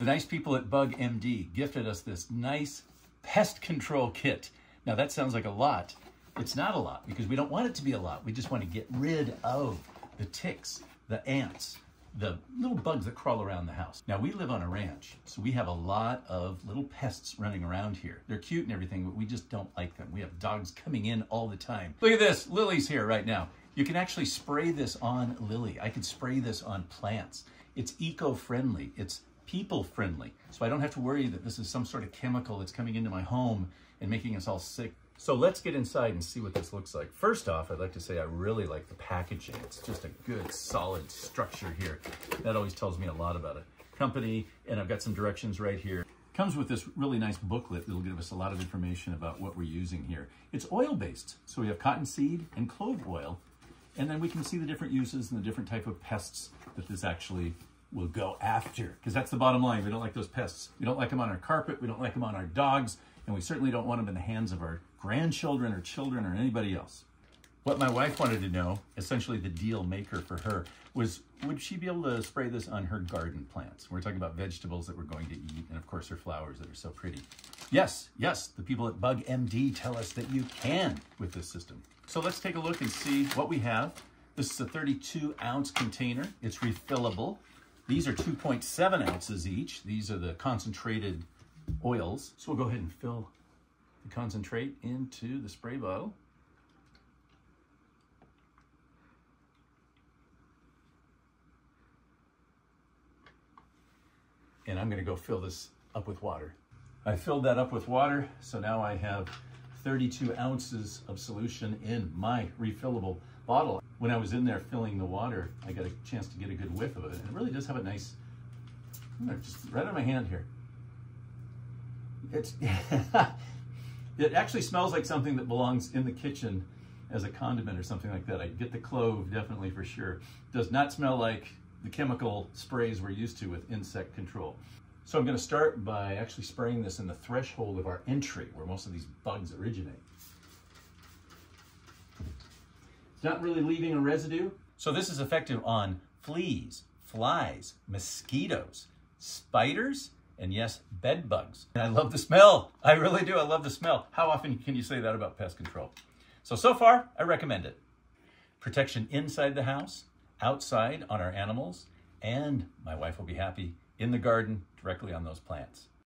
The nice people at BugMD gifted us this nice pest control kit. Now that sounds like a lot. It's not a lot because we don't want it to be a lot. We just want to get rid of the ticks, the ants, the little bugs that crawl around the house. Now we live on a ranch, so we have a lot of little pests running around here. They're cute and everything, but we just don't like them. We have dogs coming in all the time. Look at this, Lily's here right now. You can actually spray this on Lily. I could spray this on plants. It's eco-friendly, it's people-friendly. So I don't have to worry that this is some sort of chemical that's coming into my home and making us all sick. So let's get inside and see what this looks like. First off, I'd like to say I really like the packaging. It's just a good, solid structure here. That always tells me a lot about a company, and I've got some directions right here. Comes with this really nice booklet that'll give us a lot of information about what we're using here. It's oil-based, so we have cottonseed and clove oil, and then we can see the different uses and the different type of pests that this actually will go after, because that's the bottom line. We don't like those pests. We don't like them on our carpet. We don't like them on our dogs, and we certainly don't want them in the hands of our grandchildren or children or anybody else. What my wife wanted to know, essentially the deal maker for her, was would she be able to spray this on her garden plants? We're talking about vegetables that we're going to eat, and of course her flowers that are so pretty. Yes, the people at BugMD tell us that you can with this system. So let's take a look and see what we have. This is a 32-ounce container. It's refillable. These are 2.7 ounces each. These are the concentrated oils. So we'll go ahead and fill the concentrate into the spray bottle. And I'm gonna go fill this up with water. I filled that up with water, so now I have 32 ounces of solution in my refillable bottle. When I was in there filling the water, I got a chance to get a good whiff of it. And it really does have a nice, just right on my hand here. It's, it actually smells like something that belongs in the kitchen as a condiment or something like that. I get the clove definitely for sure. Does not smell like the chemical sprays we're used to with insect control. So I'm going to start by actually spraying this in the threshold of our entry where most of these bugs originate. It's not really leaving a residue. So this is effective on fleas, flies, mosquitoes, spiders, and yes, bed bugs. And I love the smell. I really do. I love the smell. How often can you say that about pest control? So far, I recommend it. Protection inside the house, outside on our animals, and my wife will be happy in the garden directly on those plants.